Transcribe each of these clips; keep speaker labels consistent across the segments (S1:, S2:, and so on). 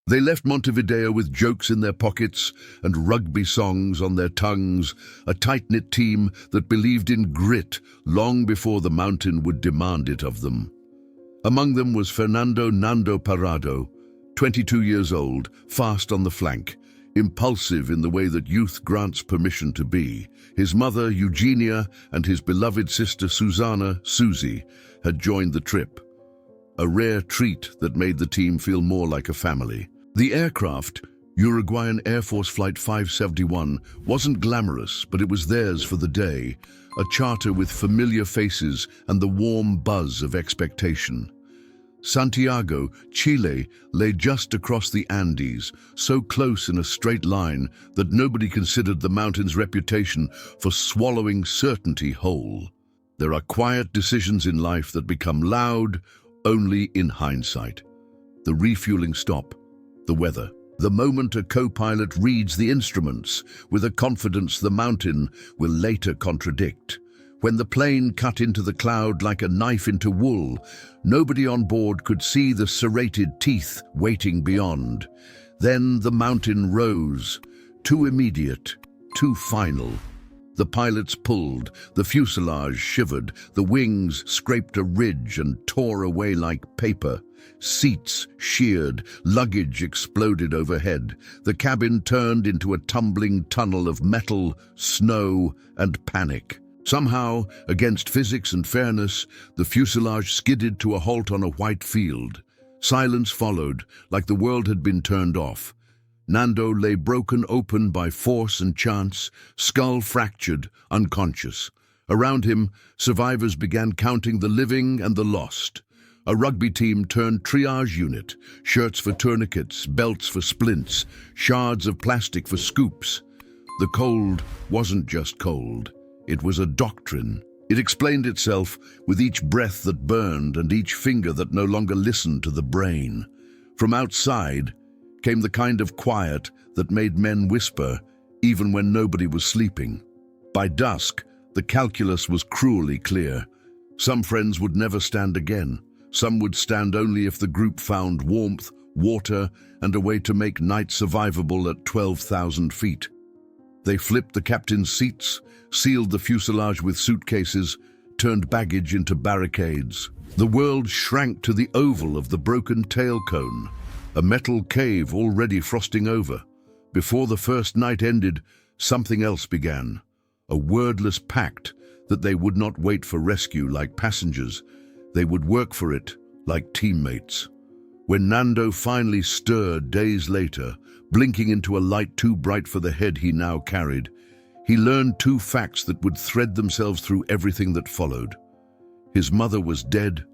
S1: They left Montevideo with jokes in their pockets and rugby songs on their tongues, a tight-knit team that believed in grit long before the mountain would demand it of them. Among them was Fernando Nando Parrado, 22 years old, fast on the flank, impulsive in the way that youth grants permission to be. His mother, Eugenia, and his beloved sister, Susana, Susie, had joined the trip, a rare treat that made the team feel more like a family. The aircraft, Uruguayan Air Force Flight 571, wasn't glamorous, but it was theirs for the day, a charter with familiar faces and the warm buzz of expectation. Santiago, Chile, lay just across the Andes, so close in a straight line that nobody considered the mountain's reputation for swallowing certainty whole. There are quiet decisions in life that become loud only in hindsight. The refueling stop, the weather, the moment a co-pilot reads the instruments with a confidence the mountain will later contradict. When the plane cut into the cloud like a knife into wool, nobody on board could see the serrated teeth waiting beyond. Then the mountain rose, too immediate, too final. The pilots pulled, the fuselage shivered, the wings scraped a ridge and tore away like paper. Seats sheared, luggage exploded overhead. The cabin turned into a tumbling tunnel of metal, snow, and panic. Somehow, against physics and fairness, the fuselage skidded to a halt on a white field. Silence followed, like the world had been turned off. Nando lay broken open by force and chance, skull fractured, unconscious. Around him, survivors began counting the living and the lost. A rugby team turned triage unit, shirts for tourniquets, belts for splints, shards of plastic for scoops. The cold wasn't just cold. It was a doctrine. It explained itself with each breath that burned and each finger that no longer listened to the brain. From outside came the kind of quiet that made men whisper even when nobody was sleeping. By dusk, the calculus was cruelly clear. Some friends would never stand again. Some would stand only if the group found warmth, water, and a way to make night survivable at 12,000 feet. They flipped the captain's seats, sealed the fuselage with suitcases, turned baggage into barricades. The world shrank to the oval of the broken tail cone, a metal cave already frosting over. Before the first night ended, something else began, a wordless pact that they would not wait for rescue like passengers. They would work for it like teammates. When Nando finally stirred days later, blinking into a light too bright for the head he now carried, he learned two facts that would thread themselves through everything that followed. His mother was dead,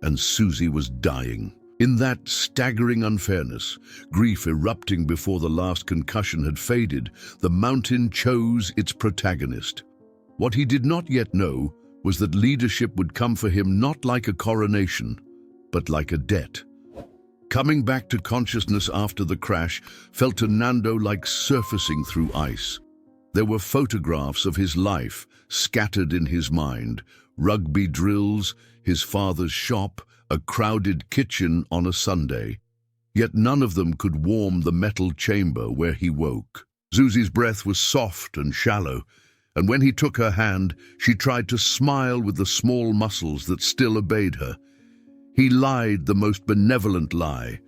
S1: and Susie was dying. In that staggering unfairness, grief erupting before the last concussion had faded, the mountain chose its protagonist. What he did not yet know was that leadership would come for him not like a coronation, but like a debt. Coming back to consciousness after the crash felt to Nando like surfacing through ice. There were photographs of his life scattered in his mind, rugby drills, his father's shop, a crowded kitchen on a Sunday. Yet none of them could warm the metal chamber where he woke. Susie's breath was soft and shallow, and when he took her hand, she tried to smile with the small muscles that still obeyed her. He lied the most benevolent lie.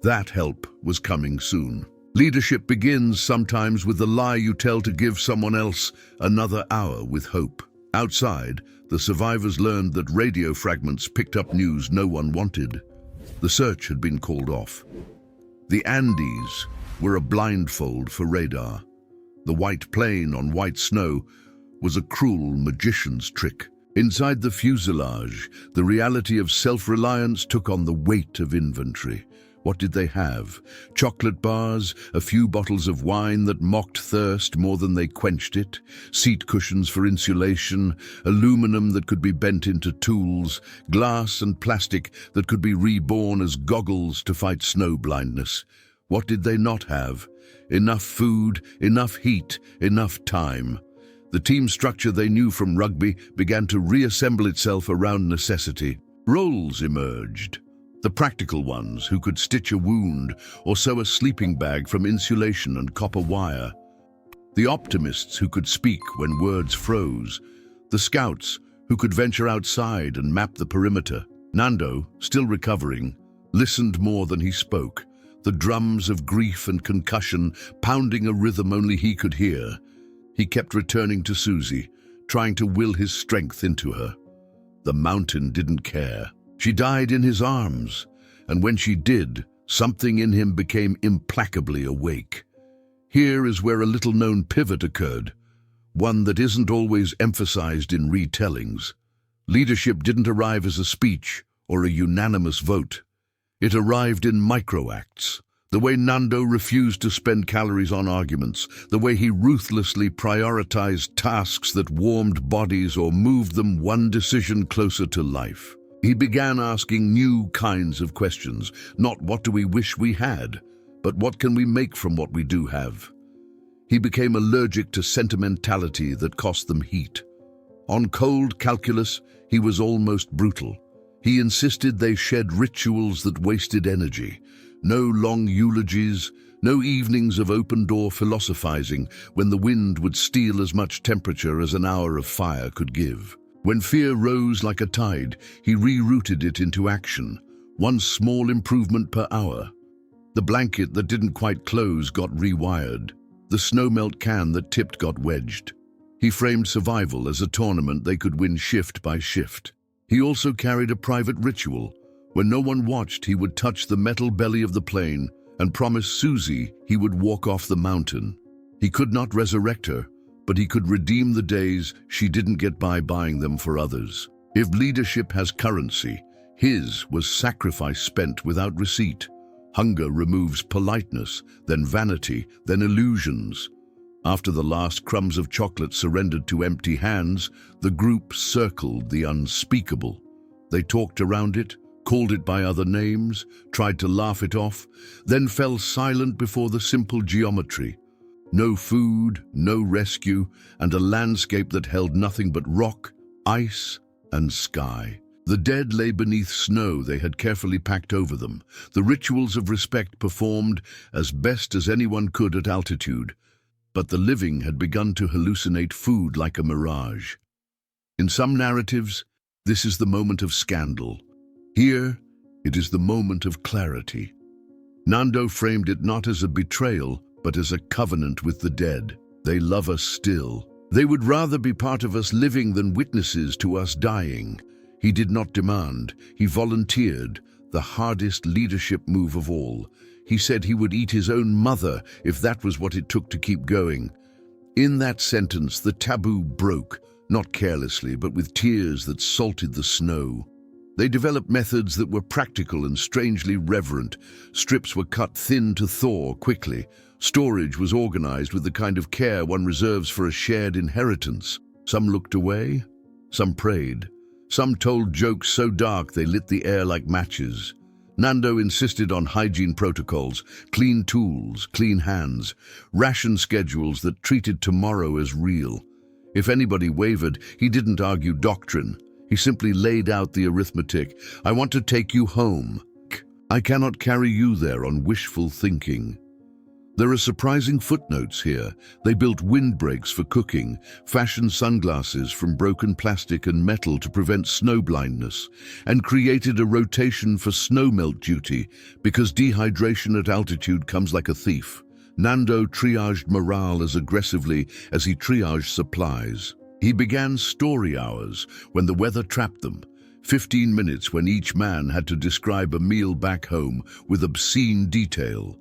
S1: That help was coming soon. Leadership begins sometimes with the lie you tell to give someone else another hour with hope. Outside, the survivors learned that radio fragments picked up news no one wanted. The search had been called off. The Andes were a blindfold for radar. The white plane on white snow was a cruel magician's trick. Inside the fuselage, the reality of self-reliance took on the weight of inventory. What did they have? Chocolate bars, a few bottles of wine that mocked thirst more than they quenched it, seat cushions for insulation, aluminum that could be bent into tools, glass and plastic that could be reborn as goggles to fight snow blindness. What did they not have? Enough food, enough heat, enough time. The team structure they knew from rugby began to reassemble itself around necessity. Roles emerged. The practical ones who could stitch a wound or sew a sleeping bag from insulation and copper wire. The optimists who could speak when words froze. The scouts who could venture outside and map the perimeter. Nando, still recovering, listened more than he spoke, the drums of grief and concussion pounding a rhythm only he could hear. He kept returning to Susie, trying to will his strength into her. The mountain didn't care. She died in his arms, and when she did, something in him became implacably awake. Here is where a little-known pivot occurred, one that isn't always emphasized in retellings. Leadership didn't arrive as a speech or a unanimous vote. It arrived in micro-acts. The way Nando refused to spend calories on arguments, the way he ruthlessly prioritized tasks that warmed bodies or moved them one decision closer to life. He began asking new kinds of questions, not what do we wish we had, but what can we make from what we do have? He became allergic to sentimentality that cost them heat. On cold calculus, he was almost brutal. He insisted they shed rituals that wasted energy. No long eulogies, no evenings of open-door philosophizing when the wind would steal as much temperature as an hour of fire could give. When fear rose like a tide, he rerouted it into action, one small improvement per hour. The blanket that didn't quite close got rewired. The snowmelt can that tipped got wedged. He framed survival as a tournament they could win shift by shift. He also carried a private ritual. When no one watched, he would touch the metal belly of the plane and promise Susie he would walk off the mountain. He could not resurrect her, but he could redeem the days she didn't get by buying them for others. If leadership has currency, his was sacrifice spent without receipt. Hunger removes politeness, then vanity, then illusions. After the last crumbs of chocolate surrendered to empty hands, the group circled the unspeakable. They talked around it, called it by other names, tried to laugh it off, then fell silent before the simple geometry. No food, no rescue, and a landscape that held nothing but rock, ice, and sky. The dead lay beneath snow they had carefully packed over them, the rituals of respect performed as best as anyone could at altitude. But the living had begun to hallucinate food like a mirage. In some narratives, this is the moment of scandal. Here, it is the moment of clarity. Nando framed it not as a betrayal, but as a covenant with the dead. They love us still. They would rather be part of us living than witnesses to us dying. He did not demand, he volunteered, the hardest leadership move of all. He said he would eat his own mother if that was what it took to keep going. In that sentence, the taboo broke, not carelessly, but with tears that salted the snow. They developed methods that were practical and strangely reverent. Strips were cut thin to thaw quickly. Storage was organized with the kind of care one reserves for a shared inheritance. Some looked away, some prayed. Some told jokes so dark they lit the air like matches. Nando insisted on hygiene protocols, clean tools, clean hands, ration schedules that treated tomorrow as real. If anybody wavered, he didn't argue doctrine. He simply laid out the arithmetic. I want to take you home. I cannot carry you there on wishful thinking. There are surprising footnotes here. They built windbreaks for cooking, fashioned sunglasses from broken plastic and metal to prevent snow blindness, and created a rotation for snowmelt duty because dehydration at altitude comes like a thief. Nando triaged morale as aggressively as he triaged supplies. He began story hours when the weather trapped them, 15 minutes when each man had to describe a meal back home with obscene detail.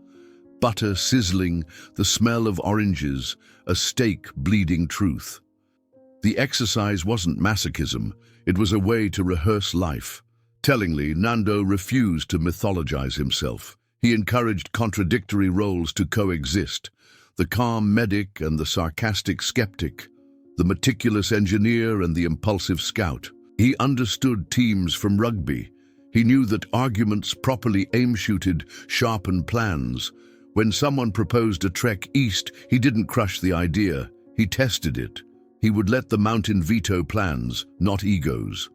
S1: Butter sizzling, the smell of oranges, a steak bleeding truth. The exercise wasn't masochism, it was a way to rehearse life. Tellingly, Nando refused to mythologize himself. He encouraged contradictory roles to coexist, the calm medic and the sarcastic skeptic, the meticulous engineer and the impulsive scout. He understood teams from rugby. He knew that arguments properly aim-shooted sharpen plans. When someone proposed a trek east, he didn't crush the idea, he tested it. He would let the mountain veto plans, not egos.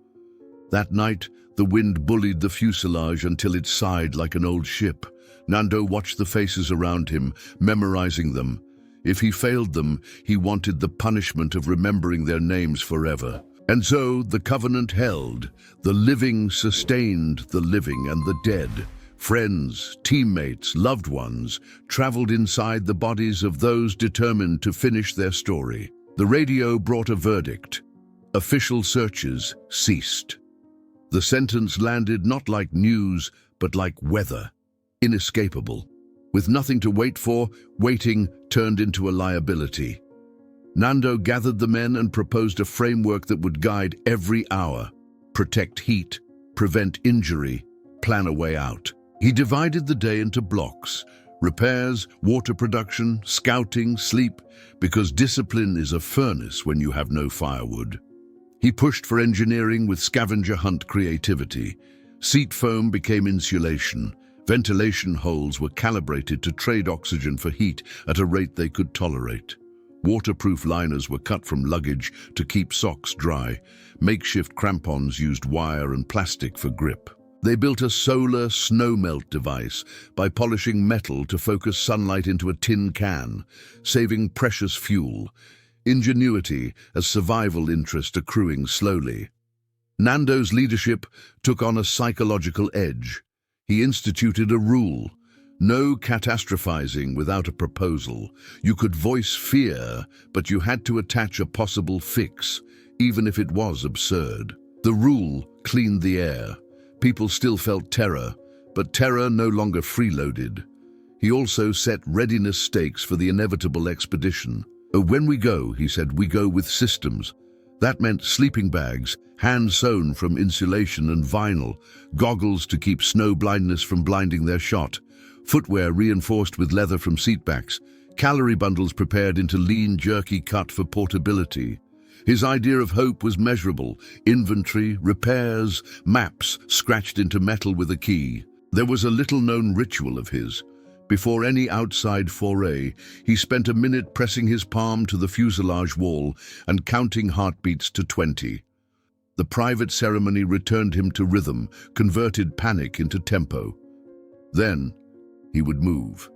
S1: That night, the wind bullied the fuselage until it sighed like an old ship. Nando watched the faces around him, memorizing them. If he failed them, he wanted the punishment of remembering their names forever. And so the covenant held. The living sustained the living, and the dead, friends, teammates, loved ones, traveled inside the bodies of those determined to finish their story. The radio brought a verdict. Official searches ceased. The sentence landed not like news, but like weather, inescapable. With nothing to wait for, waiting turned into a liability. Nando gathered the men and proposed a framework that would guide every hour, protect heat, prevent injury, plan a way out. He divided the day into blocks: repairs, water production, scouting, sleep, because discipline is a furnace when you have no firewood. He pushed for engineering with scavenger hunt creativity. Seat foam became insulation. Ventilation holes were calibrated to trade oxygen for heat at a rate they could tolerate. Waterproof liners were cut from luggage to keep socks dry. Makeshift crampons used wire and plastic for grip. They built a solar snow melt device by polishing metal to focus sunlight into a tin can, saving precious fuel. Ingenuity as survival interest accruing slowly. Nando's leadership took on a psychological edge. He instituted a rule: no catastrophizing without a proposal. You could voice fear, but you had to attach a possible fix, even if it was absurd. The rule cleaned the air. People still felt terror, but terror no longer freeloaded. He also set readiness stakes for the inevitable expedition. When we go, he said, we go with systems. That meant sleeping bags, hand-sewn from insulation and vinyl, goggles to keep snow blindness from blinding their shot, footwear reinforced with leather from seatbacks, calorie bundles prepared into lean, jerky cut for portability. His idea of hope was measurable: inventory, repairs, maps scratched into metal with a key. There was a little-known ritual of his. Before any outside foray, he spent a minute pressing his palm to the fuselage wall and counting heartbeats to 20. The private ceremony returned him to rhythm, converted panic into tempo. Then he would move.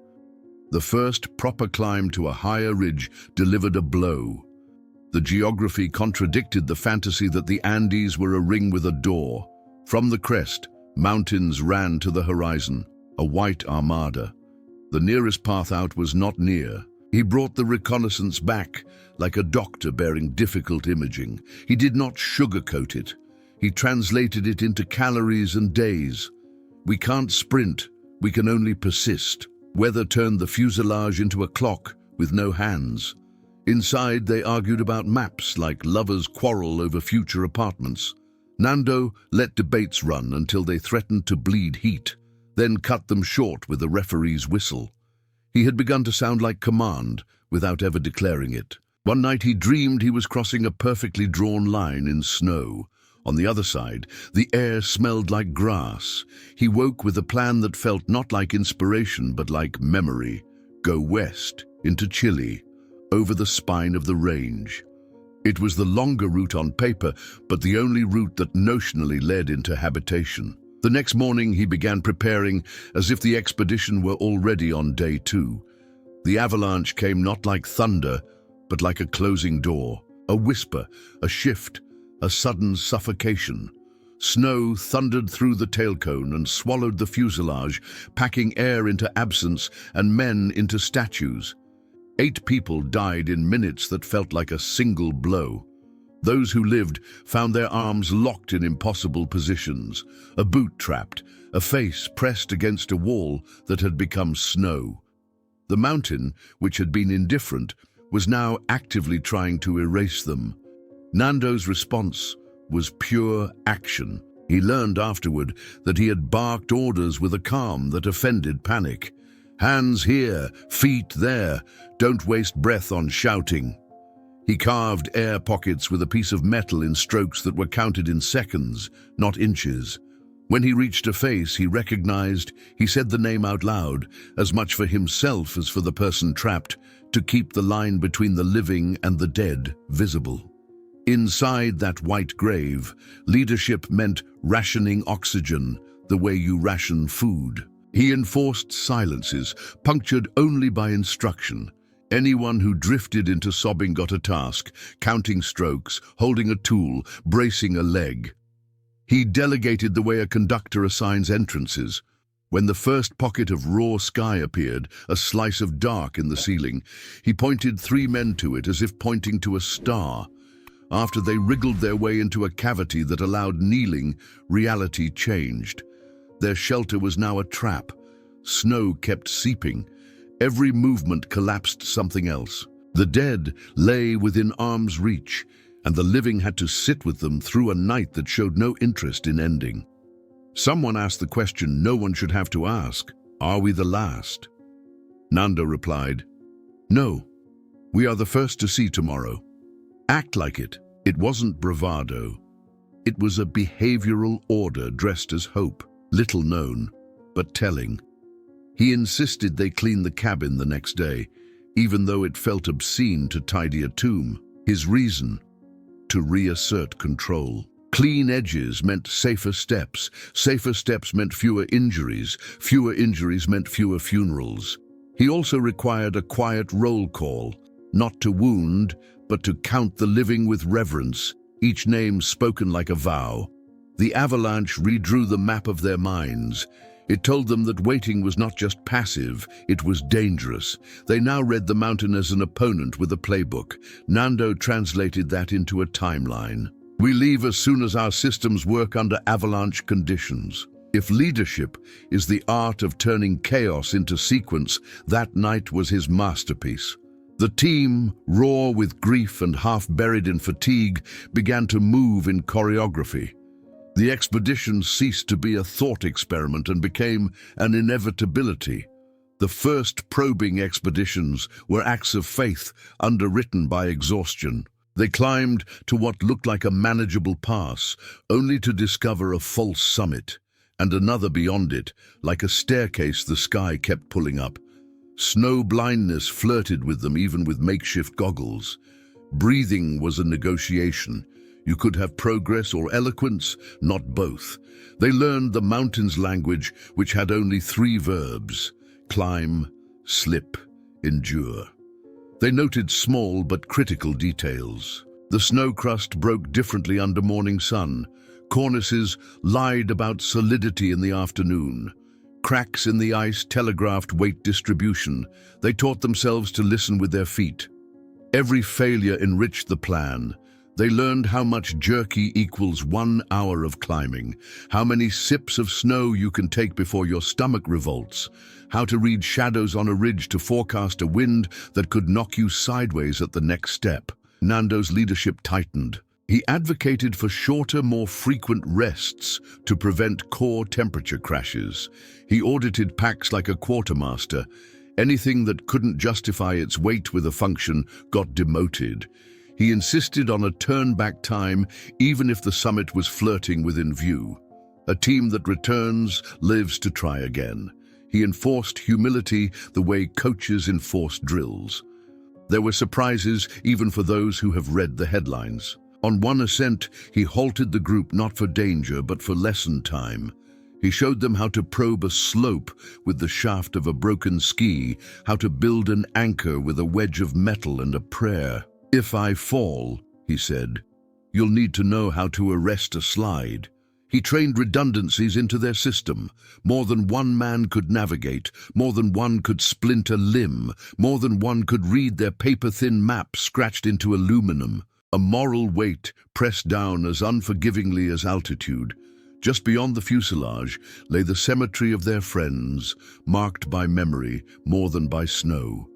S1: The first proper climb to a higher ridge delivered a blow. The geography contradicted the fantasy that the Andes were a ring with a door. From the crest, mountains ran to the horizon, a white armada. The nearest path out was not near. He brought the reconnaissance back, like a doctor bearing difficult imaging. He did not sugarcoat it. He translated it into calories and days. We can't sprint, we can only persist. Weather turned the fuselage into a clock with no hands. Inside, they argued about maps like lovers quarrel over future apartments. Nando let debates run until they threatened to bleed heat, then cut them short with a referee's whistle. He had begun to sound like command without ever declaring it. One night he dreamed he was crossing a perfectly drawn line in snow. On the other side, the air smelled like grass. He woke with a plan that felt not like inspiration but like memory. Go west, into Chile, over the spine of the range. It was the longer route on paper, but the only route that notionally led into habitation. The next morning he began preparing as if the expedition were already on day 2. The avalanche came not like thunder, but like a closing door, a whisper, a shift, a sudden suffocation. Snow thundered through the tailcone and swallowed the fuselage, packing air into absence and men into statues. 8 people died in minutes that felt like a single blow. Those who lived found their arms locked in impossible positions, a boot trapped, a face pressed against a wall that had become snow. The mountain, which had been indifferent, was now actively trying to erase them. Nando's response was pure action. He learned afterward that he had barked orders with a calm that offended panic. Hands here, feet there, don't waste breath on shouting. He carved air pockets with a piece of metal in strokes that were counted in seconds, not inches. When he reached a face he recognized, he said the name out loud, as much for himself as for the person trapped, to keep the line between the living and the dead visible. Inside that white grave, leadership meant rationing oxygen the way you ration food. He enforced silences, punctured only by instruction. Anyone who drifted into sobbing got a task, counting strokes, holding a tool, bracing a leg. He delegated the way a conductor assigns entrances. When the first pocket of raw sky appeared, a slice of dark in the ceiling, he pointed 3 men to it as if pointing to a star. After they wriggled their way into a cavity that allowed kneeling, reality changed. Their shelter was now a trap. Snow kept seeping. Every movement collapsed something else. The dead lay within arm's reach, and the living had to sit with them through a night that showed no interest in ending. Someone asked the question no one should have to ask: are we the last? Nando replied, "No, we are the first to see tomorrow. Act like it." It wasn't bravado. It was a behavioral order dressed as hope, little known, but telling. He insisted they clean the cabin the next day, even though it felt obscene to tidy a tomb. His reason? To reassert control. Clean edges meant safer steps. Safer steps meant fewer injuries. Fewer injuries meant fewer funerals. He also required a quiet roll call, not to wound, but to count the living with reverence, each name spoken like a vow. The avalanche redrew the map of their minds. It told them that waiting was not just passive, it was dangerous. They now read the mountain as an opponent with a playbook. Nando translated that into a timeline. We leave as soon as our systems work under avalanche conditions. If leadership is the art of turning chaos into sequence, that night was his masterpiece. The team, raw with grief and half buried in fatigue, began to move in choreography. The expedition ceased to be a thought experiment and became an inevitability. The first probing expeditions were acts of faith underwritten by exhaustion. They climbed to what looked like a manageable pass, only to discover a false summit, and another beyond it, like a staircase the sky kept pulling up. Snow blindness flirted with them even with makeshift goggles. Breathing was a negotiation. You could have progress or eloquence, not both. They learned the mountain's language, which had only 3 verbs: climb, slip, endure. They noted small but critical details. The snow crust broke differently under morning sun. Cornices lied about solidity in the afternoon. Cracks in the ice telegraphed weight distribution. They taught themselves to listen with their feet. Every failure enriched the plan. They learned how much jerky equals 1 hour of climbing, how many sips of snow you can take before your stomach revolts, how to read shadows on a ridge to forecast a wind that could knock you sideways at the next step. Nando's leadership tightened. He advocated for shorter, more frequent rests to prevent core temperature crashes. He audited packs like a quartermaster. Anything that couldn't justify its weight with a function got demoted. He insisted on a turn-back time, even if the summit was flirting within view. A team that returns lives to try again. He enforced humility the way coaches enforce drills. There were surprises even for those who have read the headlines. On one ascent, he halted the group not for danger, but for lesson time. He showed them how to probe a slope with the shaft of a broken ski, how to build an anchor with a wedge of metal and a prayer. "If I fall," he said, "you'll need to know how to arrest a slide." He trained redundancies into their system. More than one man could navigate, more than one could splint a limb, more than one could read their paper-thin map scratched into aluminum. A moral weight pressed down as unforgivingly as altitude. Just beyond the fuselage lay the cemetery of their friends, marked by memory more than by snow.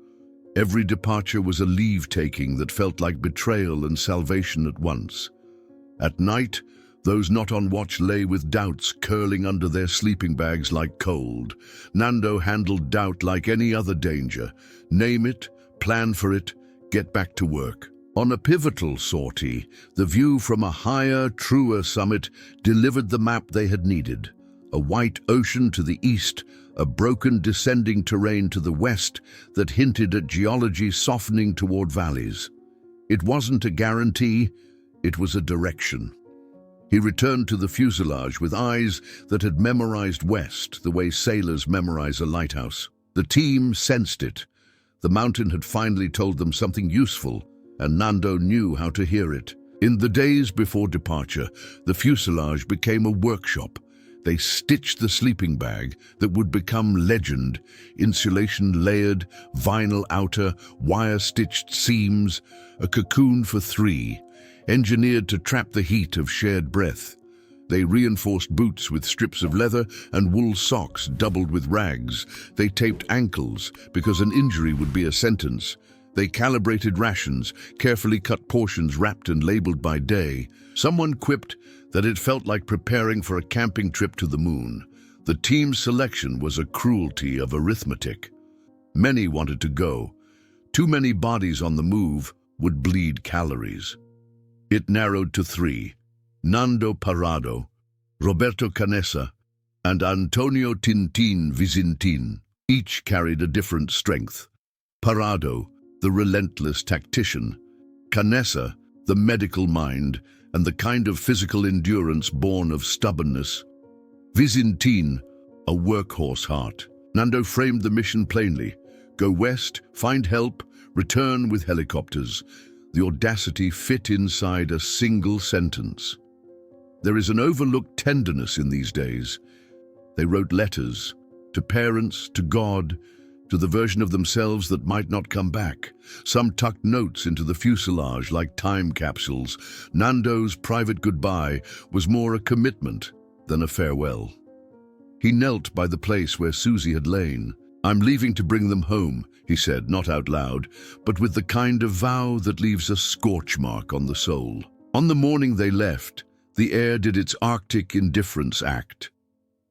S1: Every departure was a leave-taking that felt like betrayal and salvation at once. At night, those not on watch lay with doubts curling under their sleeping bags like cold. Nando handled doubt like any other danger. Name it, plan for it, get back to work. On a pivotal sortie, the view from a higher, truer summit delivered the map they had needed. A white ocean to the east, a broken descending terrain to the west that hinted at geology softening toward valleys. It wasn't a guarantee, It was a direction. He returned to the fuselage with eyes that had memorized west the way sailors memorize a lighthouse. The team sensed it. The mountain had finally told them something useful, and Nando knew how to hear it. In the days before departure, the fuselage became a workshop. They stitched the sleeping bag that would become legend, insulation layered, vinyl outer, wire-stitched seams, a cocoon for three, engineered to trap the heat of shared breath. They reinforced boots with strips of leather and wool socks doubled with rags. They taped ankles because an injury would be a sentence. They calibrated rations, carefully cut portions wrapped and labeled by day. Someone quipped that it felt like preparing for a camping trip to the moon. The team's selection was a cruelty of arithmetic. Many wanted to go. Too many bodies on the move would bleed calories. It narrowed to three: Nando Parrado, Roberto Canessa, and Antonio Tintin Vizintin. Each carried a different strength. Parrado, the relentless tactician; Canessa, the medical mind and the kind of physical endurance born of stubbornness; Vizintin, a workhorse heart. Nando framed the mission plainly: go west, find help, return with helicopters. The audacity fit inside a single sentence. There is an overlooked tenderness in these days. They wrote letters to parents, to God, to the version of themselves that might not come back. Some tucked notes into the fuselage like time capsules. Nando's private goodbye was more a commitment than a farewell. He knelt by the place where Susie had lain. I'm leaving to bring them home, he said, not out loud, but with the kind of vow that leaves a scorch mark on the soul. On the morning they left, the air did its Arctic indifference act.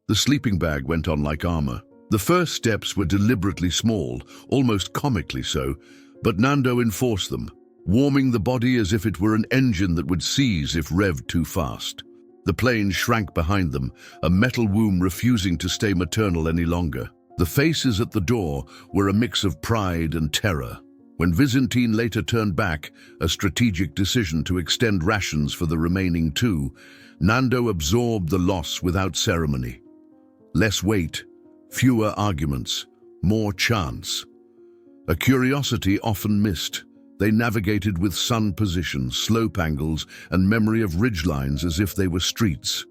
S1: The sleeping bag went on like armor. The first steps were deliberately small, almost comically so, but Nando enforced them, warming the body as if it were an engine that would seize if revved too fast. The plane shrank behind them, a metal womb refusing to stay maternal any longer. The faces at the door were a mix of pride and terror. When Vizintin later turned back, a strategic decision to extend rations for the remaining two, Nando absorbed the loss without ceremony. Less weight, fewer arguments, more chance. A curiosity often missed. They navigated with sun position, slope angles, and memory of ridgelines as if they were streets.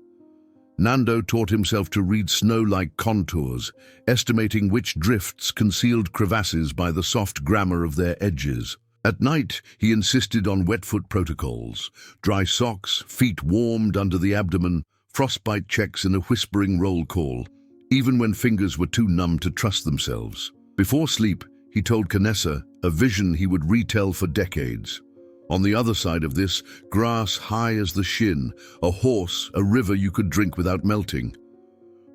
S1: Nando taught himself to read snow-like contours, estimating which drifts concealed crevasses by the soft grammar of their edges. At night, he insisted on wet-foot protocols: dry socks, feet warmed under the abdomen, frostbite checks in a whispering roll call, even when fingers were too numb to trust themselves. Before sleep, he told Canessa a vision he would retell for decades. On the other side of this, grass high as the shin, a horse, a river you could drink without melting.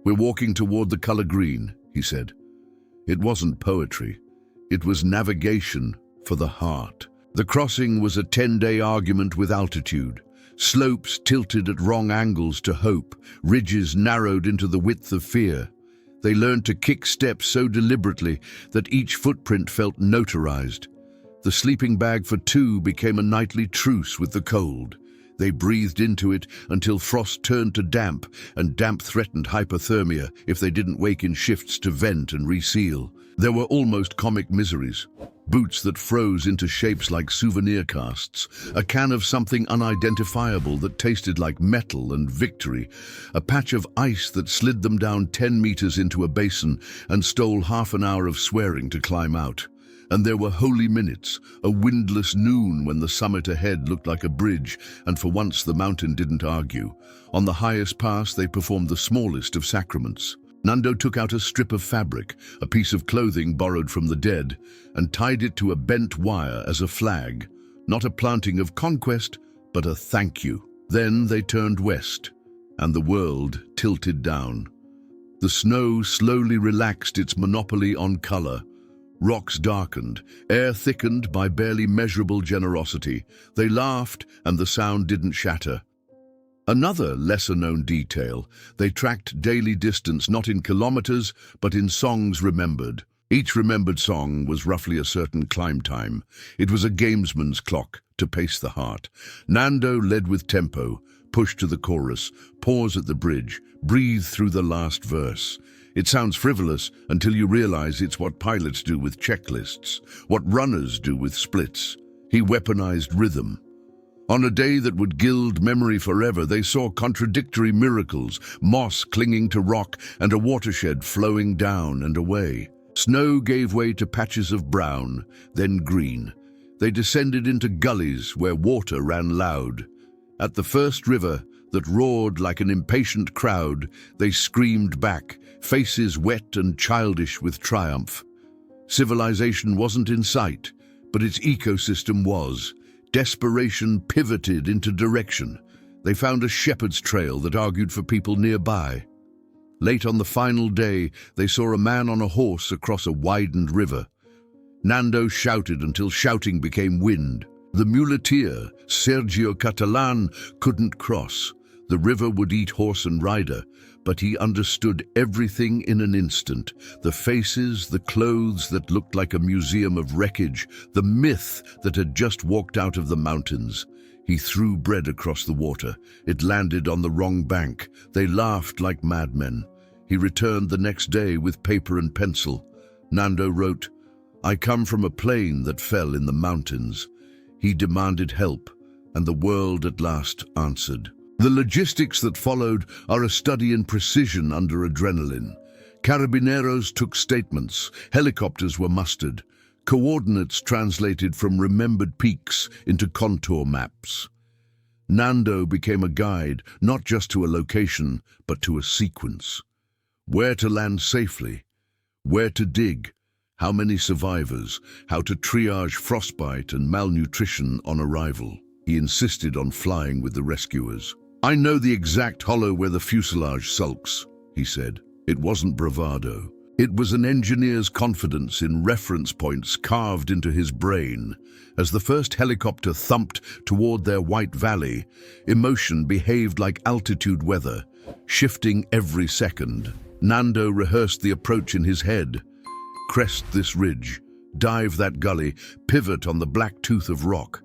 S1: We're walking toward the color green, he said. It wasn't poetry. It was navigation for the heart. The crossing was a 10-day argument with altitude. Slopes tilted at wrong angles to hope, ridges narrowed into the width of fear. They learned to kick steps so deliberately that each footprint felt notarized. The sleeping bag for two became a nightly truce with the cold. They breathed into it until frost turned to damp, and damp threatened hypothermia if they didn't wake in shifts to vent and reseal. There were almost comic miseries. Boots that froze into shapes like souvenir casts, a can of something unidentifiable that tasted like metal and victory, a patch of ice that slid them down 10 meters into a basin and stole half an hour of swearing to climb out. And there were holy minutes, a windless noon when the summit ahead looked like a bridge, and for once the mountain didn't argue. On the highest pass, they performed the smallest of sacraments. Nando took out a strip of fabric, a piece of clothing borrowed from the dead, and tied it to a bent wire as a flag, not a planting of conquest, but a thank you. Then they turned west, and the world tilted down. The snow slowly relaxed its monopoly on color. Rocks darkened, air thickened by barely measurable generosity. They laughed, and the sound didn't shatter. Another lesser-known detail: they tracked daily distance not in kilometers, but in songs remembered. Each remembered song was roughly a certain climb time. It was a gamesman's clock, to pace the heart. Nando led with tempo, pushed to the chorus, pause at the bridge, breathe through the last verse. It sounds frivolous until you realize it's what pilots do with checklists, what runners do with splits. He weaponized rhythm. On a day that would gild memory forever, they saw contradictory miracles, moss clinging to rock and a watershed flowing down and away. Snow gave way to patches of brown, then green. They descended into gullies where water ran loud. At the first river that roared like an impatient crowd, they screamed back, faces wet and childish with triumph. Civilization wasn't in sight, but its ecosystem was. Desperation pivoted into direction. They found a shepherd's trail that argued for people nearby. Late on the final day, they saw a man on a horse across a widened river. Nando shouted until shouting became wind. The muleteer, Sergio Catalán, couldn't cross. The river would eat horse and rider, but he understood everything in an instant. The faces, the clothes that looked like a museum of wreckage, the myth that had just walked out of the mountains. He threw bread across the water. It landed on the wrong bank. They laughed like madmen. He returned the next day with paper and pencil. Nando wrote, "I come from a plane that fell in the mountains." He demanded help, and the world at last answered. The logistics that followed are a study in precision under adrenaline. Carabineros took statements, helicopters were mustered, coordinates translated from remembered peaks into contour maps. Nando became a guide, not just to a location, but to a sequence. Where to land safely, where to dig, how many survivors, how to triage frostbite and malnutrition on arrival. He insisted on flying with the rescuers. "I know the exact hollow where the fuselage sulks," he said. It wasn't bravado. It was an engineer's confidence in reference points carved into his brain. As the first helicopter thumped toward their white valley, emotion behaved like altitude weather, shifting every second. Nando rehearsed the approach in his head. Crest this ridge, dive that gully, pivot on the black tooth of rock.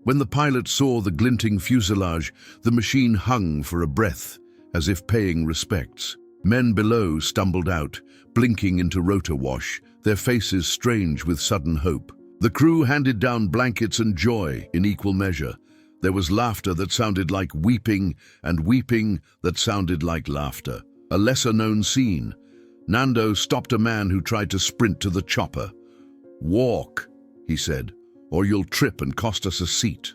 S1: When the pilot saw the glinting fuselage, the machine hung for a breath, as if paying respects. Men below stumbled out, blinking into rotor wash, their faces strange with sudden hope. The crew handed down blankets and joy in equal measure. There was laughter that sounded like weeping, and weeping that sounded like laughter. A lesser-known scene. Nando stopped a man who tried to sprint to the chopper. "Walk," he said, "or you'll trip and cost us a seat."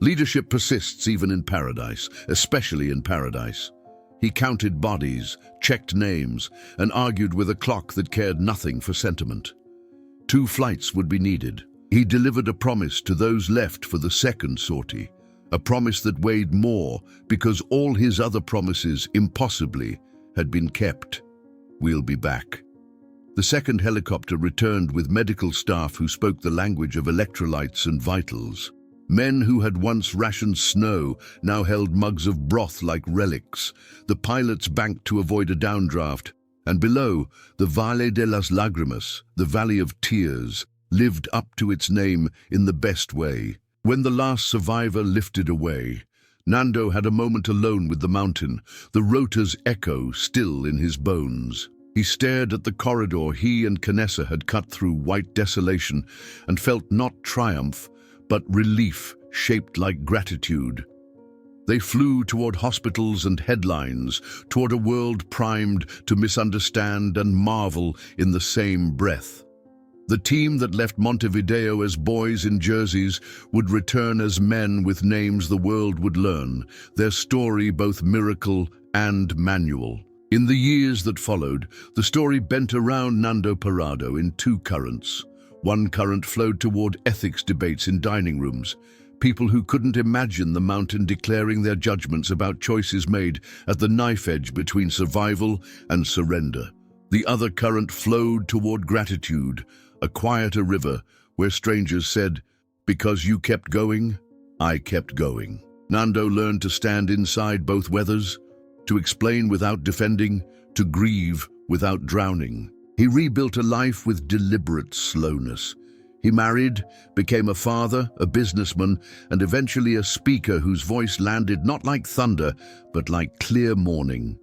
S1: Leadership persists even in paradise, especially in paradise. He counted bodies, checked names, and argued with a clock that cared nothing for sentiment. 2 flights would be needed. He delivered a promise to those left for the second sortie, a promise that weighed more because all his other promises, impossibly, had been kept. "We'll be back." The second helicopter returned with medical staff who spoke the language of electrolytes and vitals. Men who had once rationed snow now held mugs of broth like relics. The pilots banked to avoid a downdraft, and below, the Valle de las Lágrimas, the Valley of Tears, lived up to its name in the best way. When the last survivor lifted away, Nando had a moment alone with the mountain, the rotor's echo still in his bones. He stared at the corridor he and Canessa had cut through white desolation and felt not triumph, but relief shaped like gratitude. They flew toward hospitals and headlines, toward a world primed to misunderstand and marvel in the same breath. The team that left Montevideo as boys in jerseys would return as men with names the world would learn, their story both miracle and manual. In the years that followed, the story bent around Nando Parrado in 2 currents. One current flowed toward ethics debates in dining rooms, people who couldn't imagine the mountain declaring their judgments about choices made at the knife edge between survival and surrender. The other current flowed toward gratitude, a quieter river where strangers said, "Because you kept going, I kept going." Nando learned to stand inside both weathers, to explain without defending, to grieve without drowning. He rebuilt a life with deliberate slowness. He married, became a father, a businessman, and eventually a speaker whose voice landed not like thunder, but like clear morning.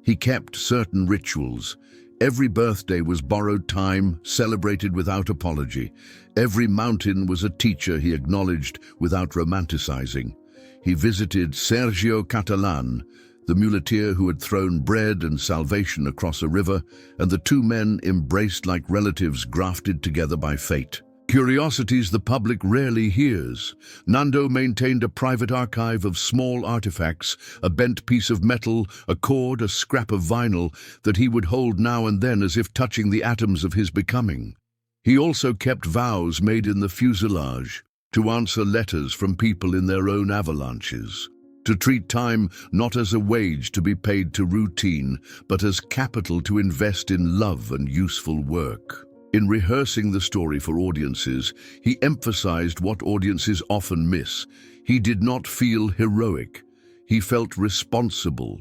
S1: He kept certain rituals. Every birthday was borrowed time, celebrated without apology. Every mountain was a teacher he acknowledged without romanticizing. He visited Sergio Catalán, the muleteer who had thrown bread and salvation across a river, and the two men embraced like relatives grafted together by fate. Curiosities the public rarely hears. Nando maintained a private archive of small artifacts, a bent piece of metal, a cord, a scrap of vinyl, that he would hold now and then as if touching the atoms of his becoming. He also kept vows made in the fuselage, to answer letters from people in their own avalanches, to treat time not as a wage to be paid to routine, but as capital to invest in love and useful work. In rehearsing the story for audiences, he emphasized what audiences often miss. He did not feel heroic. He felt responsible.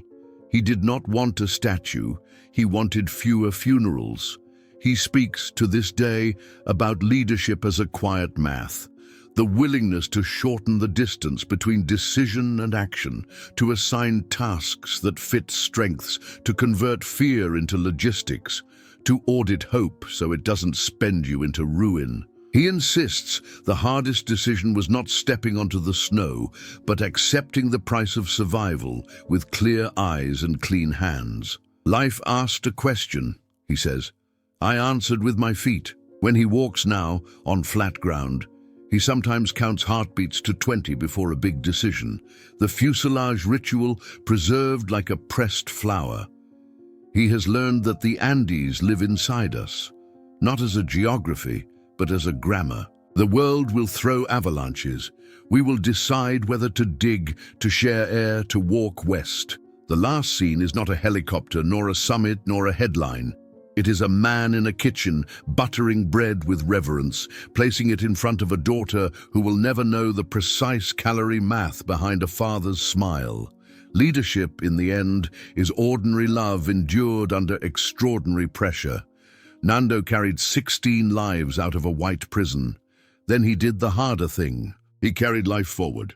S1: He did not want a statue. He wanted fewer funerals. He speaks to this day about leadership as a quiet math, the willingness to shorten the distance between decision and action, to assign tasks that fit strengths, to convert fear into logistics, to audit hope so it doesn't spend you into ruin. He insists the hardest decision was not stepping onto the snow, but accepting the price of survival with clear eyes and clean hands. Life asked a question, he says. I answered with my feet. When he walks now on flat ground, he sometimes counts heartbeats to 20 before a big decision, the fuselage ritual preserved like a pressed flower. He has learned that the Andes live inside us, not as a geography, but as a grammar. The world will throw avalanches. We will decide whether to dig, to share air, to walk west. The last scene is not a helicopter, nor a summit, nor a headline. It is a man in a kitchen, buttering bread with reverence, placing it in front of a daughter who will never know the precise calorie math behind a father's smile. Leadership, in the end, is ordinary love endured under extraordinary pressure. Nando carried 16 lives out of a white prison. Then he did the harder thing. He carried life forward.